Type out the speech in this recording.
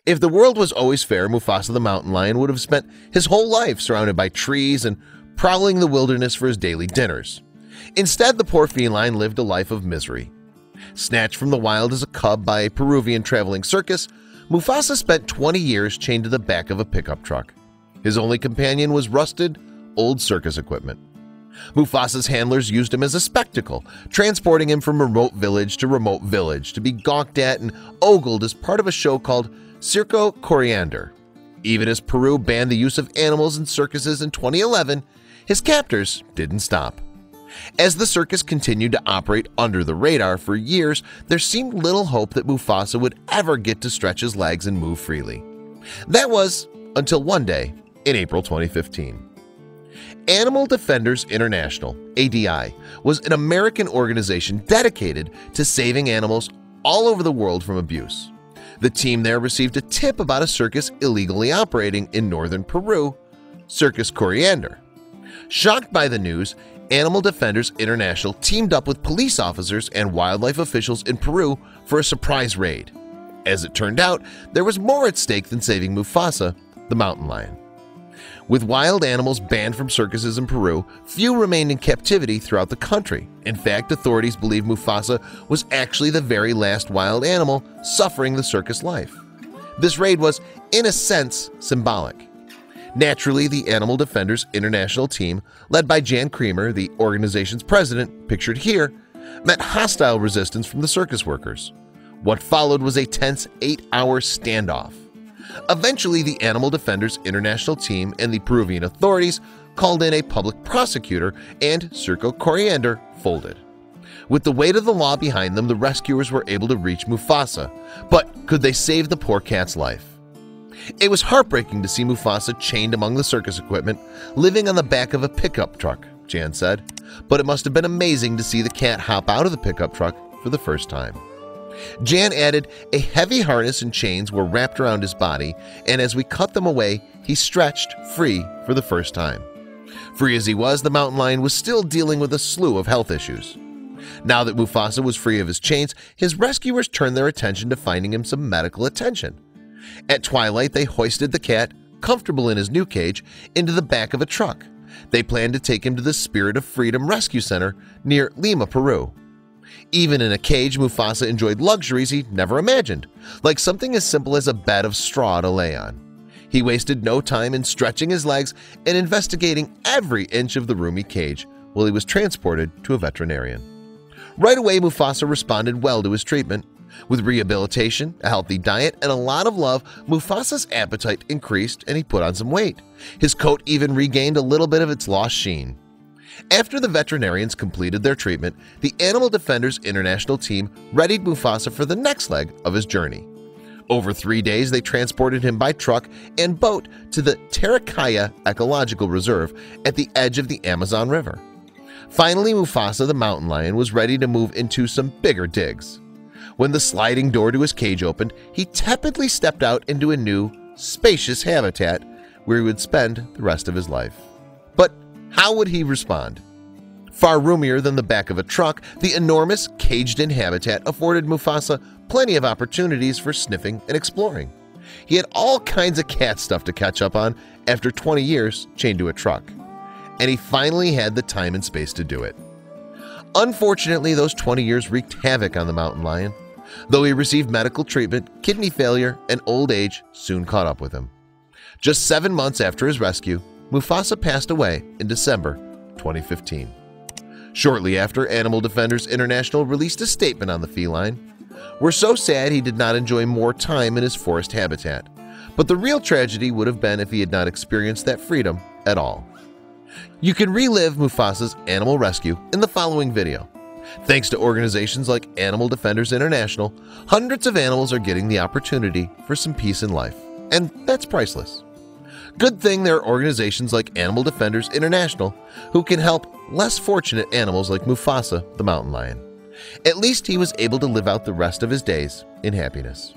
If the world was always fair, Mufasa the mountain lion would have spent his whole life surrounded by trees and prowling the wilderness for his daily dinners. Instead, the poor feline lived a life of misery. Snatched from the wild as a cub by a Peruvian traveling circus, Mufasa spent 20 years chained to the back of a pickup truck. His only companion was rusted, old circus equipment. Mufasa's handlers used him as a spectacle, transporting him from remote village to be gawked at and ogled as part of a show called Circus. Even as Peru banned the use of animals in circuses in 2011, his captors didn't stop. As the circus continued to operate under the radar for years, there seemed little hope that Mufasa would ever get to stretch his legs and move freely. That was until one day in April 2015. Animal Defenders International (ADI) was an American organization dedicated to saving animals all over the world from abuse. The team there received a tip about a circus illegally operating in northern Peru, Circus Coriander. Shocked by the news, Animal Defenders International teamed up with police officers and wildlife officials in Peru for a surprise raid. As it turned out, there was more at stake than saving Mufasa, the mountain lion. With wild animals banned from circuses in Peru, few remained in captivity throughout the country. In fact, authorities believe Mufasa was actually the very last wild animal suffering the circus life. This raid was, in a sense, symbolic. Naturally, the Animal Defenders International team, led by Jan Creamer, the organization's president, pictured here, met hostile resistance from the circus workers. What followed was a tense 8-hour standoff. Eventually, the Animal Defenders International team and the Peruvian authorities called in a public prosecutor, and Circus Coriander folded. With the weight of the law behind them, the rescuers were able to reach Mufasa, but could they save the poor cat's life? It was heartbreaking to see Mufasa chained among the circus equipment, living on the back of a pickup truck, Jan said, but it must have been amazing to see the cat hop out of the pickup truck for the first time. Jan added, a heavy harness and chains were wrapped around his body, and as we cut them away, he stretched free for the first time. Free as he was, the mountain lion was still dealing with a slew of health issues. Now that Mufasa was free of his chains, his rescuers turned their attention to finding him some medical attention. At twilight, they hoisted the cat, comfortable in his new cage, into the back of a truck. They planned to take him to the Spirit of Freedom Rescue Center near Lima, Peru. Even in a cage, Mufasa enjoyed luxuries he never imagined, like something as simple as a bed of straw to lay on. He wasted no time in stretching his legs and investigating every inch of the roomy cage while he was transported to a veterinarian. Right away, Mufasa responded well to his treatment. With rehabilitation, a healthy diet, and a lot of love, Mufasa's appetite increased and he put on some weight. His coat even regained a little bit of its lost sheen. After the veterinarians completed their treatment, the Animal Defenders International team readied Mufasa for the next leg of his journey. Over 3 days, they transported him by truck and boat to the Tarikaya Ecological Reserve at the edge of the Amazon River. Finally, Mufasa the mountain lion was ready to move into some bigger digs. When the sliding door to his cage opened, he tepidly stepped out into a new, spacious habitat where he would spend the rest of his life. But how would he respond? Far roomier than the back of a truck, the enormous, caged-in habitat afforded Mufasa plenty of opportunities for sniffing and exploring. He had all kinds of cat stuff to catch up on after 20 years chained to a truck, and he finally had the time and space to do it. Unfortunately, those 20 years wreaked havoc on the mountain lion. Though he received medical treatment, kidney failure and old age soon caught up with him. Just 7 months after his rescue, Mufasa passed away in December 2015. Shortly after, Animal Defenders International released a statement on the feline. We're so sad he did not enjoy more time in his forest habitat, but the real tragedy would have been if he had not experienced that freedom at all. You can relive Mufasa's animal rescue in the following video. Thanks to organizations like Animal Defenders International, hundreds of animals are getting the opportunity for some peace in life, and that's priceless. Good thing there are organizations like Animal Defenders International who can help less fortunate animals like Mufasa the mountain lion. At least he was able to live out the rest of his days in happiness.